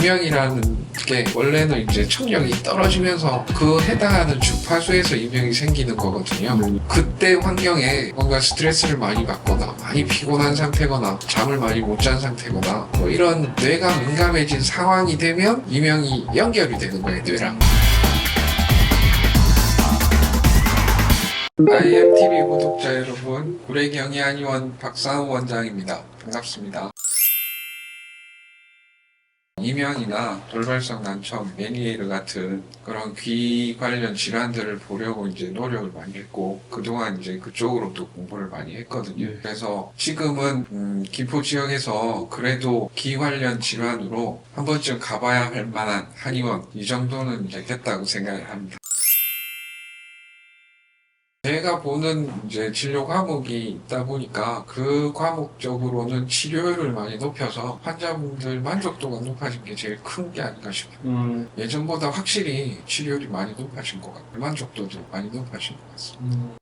이명이라는 게 원래는 이제 청력이 떨어지면서 그 해당하는 주파수에서 이명이 생기는 거거든요. 그때 환경에 뭔가 스트레스를 많이 받거나 많이 피곤한 상태거나 잠을 많이 못 잔 상태거나 뭐 이런 뇌가 민감해진 상황이 되면 이명이 연결이 되는 거예요, 뇌랑. IMTV 구독자 여러분, 구례경의 한의원 박상우 원장입니다. 반갑습니다. 이명이나 돌발성 난청, 메니에이르 같은 그런 귀 관련 질환들을 보려고 이제 노력을 많이 했고, 그동안 이제 그쪽으로도 공부를 많이 했거든요. 그래서 지금은 김포 지역에서 그래도 귀 관련 질환으로 한 번쯤 가봐야 할 만한 한의원, 이 정도는 이제 됐다고 생각을 합니다. 제가 보는 이제 진료 과목이 있다 보니까 그 과목적으로는 치료율을 많이 높여서 환자분들 만족도가 높아진 게 제일 큰 게 아닌가 싶어요. 예전보다 확실히 치료율이 많이 높아진 것 같아요. 만족도도 많이 높아진 것 같습니다.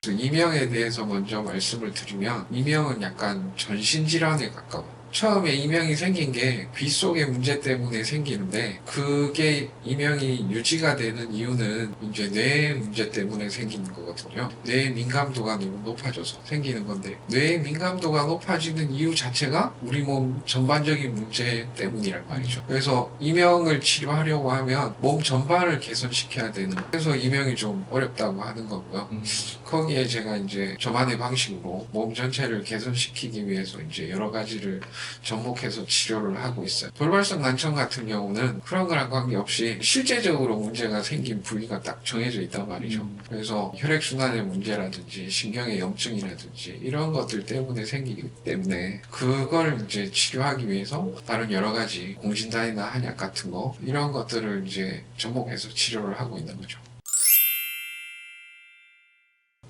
이명에 대해서 먼저 말씀을 드리면, 이명은 약간 전신질환에 가까워요. 처음에 이명이 생긴 게 귀 속의 문제 때문에 생기는데, 그게 이명이 유지가 되는 이유는 이제 뇌 문제 때문에 생기는 거거든요. 뇌 민감도가 너무 높아져서 생기는 건데, 뇌 민감도가 높아지는 이유 자체가 우리 몸 전반적인 문제 때문이란 말이죠. 그래서 이명을 치료하려고 하면 몸 전반을 개선시켜야 되는, 그래서 이명이 좀 어렵다고 하는 거고요. 거기에 제가 이제 저만의 방식으로 몸 전체를 개선시키기 위해서 이제 여러 가지를 접목해서 치료를 하고 있어요. 돌발성 난청 같은 경우는 그런 거랑 관계없이 실제적으로 문제가 생긴 부위가 딱 정해져 있단 말이죠. 그래서 혈액순환의 문제라든지 신경의 염증이라든지 이런 것들 때문에 생기기 때문에 그걸 이제 치료하기 위해서 다른 여러 가지 공진단이나 한약 같은 거 이런 것들을 이제 접목해서 치료를 하고 있는 거죠.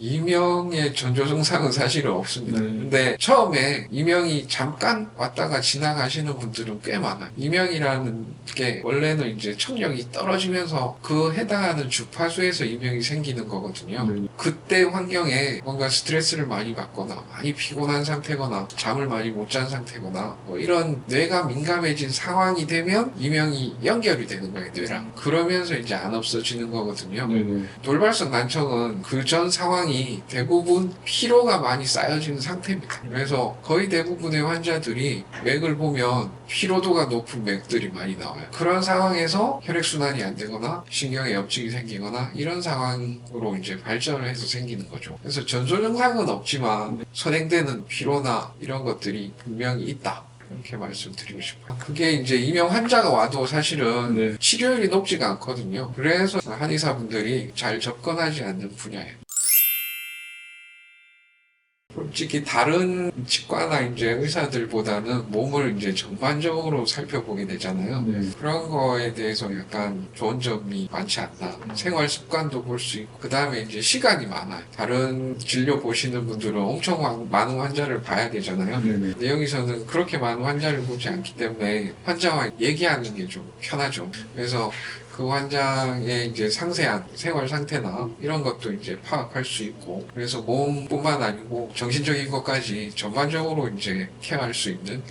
이명의 전조 증상은 사실은 없습니다. 근데 처음에 이명이 잠깐 왔다가 지나가시는 분들은 꽤 많아요. 이명이라는 게 원래는 이제 청력이 떨어지면서 그 해당하는 주파수에서 이명이 생기는 거거든요. 그때 환경에 뭔가 스트레스를 많이 받거나 많이 피곤한 상태거나 잠을 많이 못 잔 상태거나 뭐 이런 뇌가 민감해진 상황이 되면 이명이 연결이 되는 거예요, 뇌랑. 그러면서 이제 안 없어지는 거거든요. 돌발성 난청은 그 전 상황이 대부분 피로가 많이 쌓여지는 상태입니다. 그래서 거의 대부분의 환자들이 맥을 보면 피로도가 높은 맥들이 많이 나와요. 그런 상황에서 혈액순환이 안 되거나 신경에 염증이 생기거나 이런 상황으로 이제 발전을 해서 생기는 거죠. 그래서 전조 증상은 없지만 선행되는 피로나 이런 것들이 분명히 있다. 이렇게 말씀드리고 싶어요. 그게 이제 이명 환자가 와도 사실은 치료율이 높지가 않거든요. 그래서 한의사분들이 잘 접근하지 않는 분야예요. 솔직히 다른 치과나 이제 의사들보다는 몸을 이제 전반적으로 살펴보게 되잖아요. 그런 거에 대해서 약간 좋은 점이 많지 않나. 생활 습관도 볼 수 있고, 그 다음에 이제 시간이 많아요. 다른 진료 보시는 분들은 엄청 많은 환자를 봐야 되잖아요. 근데 여기서는 그렇게 많은 환자를 보지 않기 때문에 환자와 얘기하는 게 좀 편하죠. 그래서 그 환자의 이제 상세한 생활 상태나 이런 것도 이제 파악할 수 있고, 그래서 몸뿐만 아니고 정신적인 것까지 전반적으로 이제 케어할 수 있는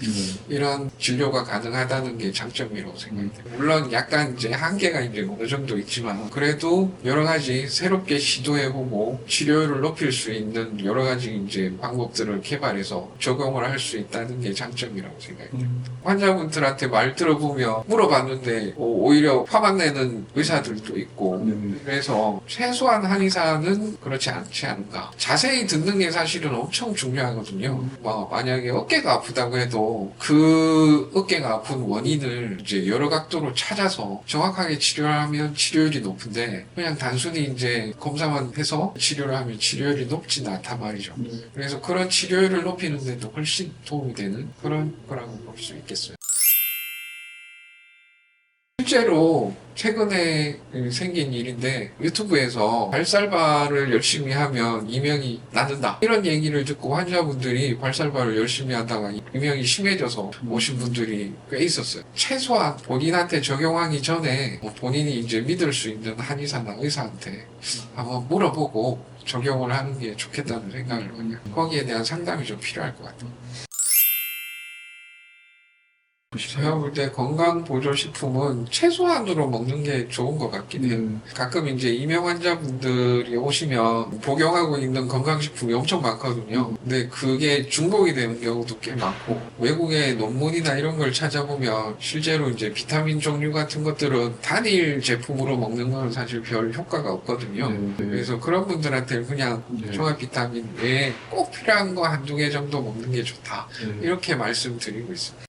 이런 진료가 가능하다는 게 장점이라고 생각합니다. 물론 약간 이제 한계가 이제 어느 정도 있지만, 그래도 여러 가지 새롭게 시도해보고 치료율을 높일 수 있는 여러 가지 이제 방법들을 개발해서 적용을 할 수 있다는 게 장점이라고 생각합니다. 환자분들한테 말 들어보면 물어봤는데 오히려 화만 내는 의사들도 있고, 그래서 최소한 한의사는 그렇지 않지 않은가. 자세히 듣는 게 사실은 엄청 중요하거든요. 만약에 어깨가 아프다고 해도 그 어깨가 아픈 원인을 이제 여러 각도로 찾아서 정확하게 치료를 하면 치료율이 높은데, 그냥 단순히 이제 검사만 해서 치료를 하면 치료율이 높진 않단 말이죠. 그래서 그런 치료율을 높이는 데도 훨씬 도움이 되는 그런 거라고 볼 수 있겠어요. 실제로 최근에 생긴 일인데, 유튜브에서 발살발을 열심히 하면 이명이 낫는다 이런 얘기를 듣고 환자분들이 발살발을 열심히 하다가 이명이 심해져서 오신 분들이 꽤 있었어요. 최소한 본인한테 적용하기 전에 본인이 이제 믿을 수 있는 한의사나 의사한테 한번 물어보고 적용을 하는 게 좋겠다는 생각을 해요. 거기에 대한 상담이 좀 필요할 것 같아요. 제가 볼 때 건강보조식품은 최소한으로 먹는 게 좋은 것 같긴 해요. 가끔 이제 이명 환자분들이 오시면 복용하고 있는 건강식품이 엄청 많거든요. 근데 그게 중복이 되는 경우도 꽤 많고, 외국의 논문이나 이런 걸 찾아보면 실제로 이제 비타민 종류 같은 것들은 단일 제품으로 먹는 건 사실 별 효과가 없거든요. 그래서 그런 분들한테는 그냥 종합 비타민 외에 꼭 필요한 거 한두 개 정도 먹는 게 좋다. 이렇게 말씀드리고 있습니다.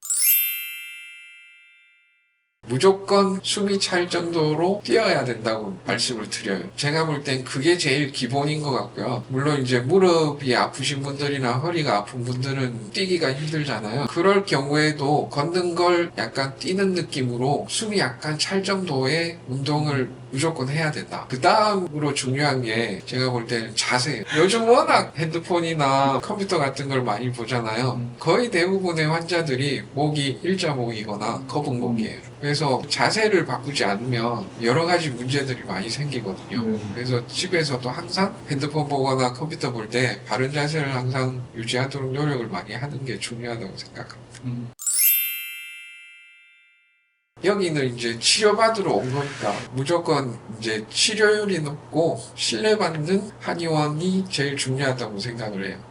무조건 숨이 찰 정도로 뛰어야 된다고 말씀을 드려요. 제가 볼 땐 그게 제일 기본인 것 같고요. 물론 이제 무릎이 아프신 분들이나 허리가 아픈 분들은 뛰기가 힘들잖아요. 그럴 경우에도 걷는 걸 약간 뛰는 느낌으로 숨이 약간 찰 정도의 운동을 무조건 해야 된다. 그 다음으로 중요한 게 제가 볼 때는 자세예요. 요즘 워낙 핸드폰이나 컴퓨터 같은 걸 많이 보잖아요. 거의 대부분의 환자들이 목이 일자목이거나 거북목이에요. 그래서 자세를 바꾸지 않으면 여러 가지 문제들이 많이 생기거든요. 그래서 집에서도 항상 핸드폰 보거나 컴퓨터 볼 때 바른 자세를 항상 유지하도록 노력을 많이 하는 게 중요하다고 생각합니다. 여기는 이제 치료받으러 온 거니까 무조건 이제 치료율이 높고 신뢰받는 한의원이 제일 중요하다고 생각을 해요.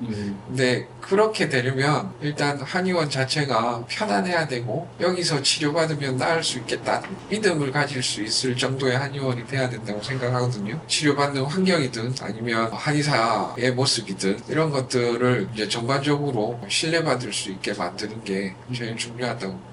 근데 그렇게 되려면 일단 한의원 자체가 편안해야 되고 여기서 치료받으면 나을 수 있겠다 믿음을 가질 수 있을 정도의 한의원이 돼야 된다고 생각하거든요. 치료받는 환경이든 아니면 한의사의 모습이든 이런 것들을 이제 전반적으로 신뢰받을 수 있게 만드는 게 제일 중요하다고.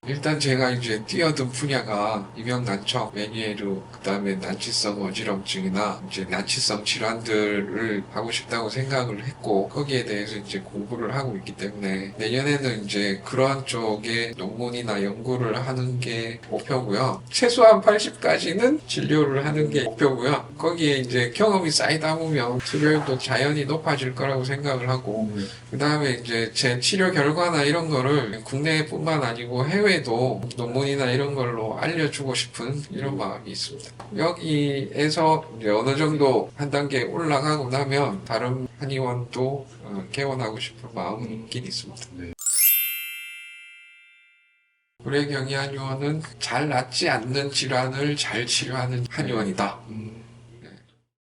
일단 제가 이제 뛰어든 분야가 이명난청, 메니에르, 그 다음에 난치성 어지럼증이나 이제 난치성 질환들을 하고 싶다고 생각을 했고, 거기에 대해서 이제 공부를 하고 있기 때문에 내년에는 이제 그런 쪽에 논문이나 연구를 하는 게 목표고요. 최소한 80까지는 진료를 하는 게 목표고요. 거기에 이제 경험이 쌓이다 보면 치료율도 자연히 높아질 거라고 생각을 하고, 그 다음에 이제 제 치료 결과나 이런 거를 국내뿐만 아니고 해외 도 논문이나 이런 걸로 알려주고 싶은 이런 마음이 있습니다. 여기에서 이제 어느 정도 한 단계 올라가고 나면 다른 한의원도 개원하고 싶은 마음은 있긴 있습니다. 구례경희 한의원은 잘 낫지 않는 질환을 잘 치료하는 한의원이다.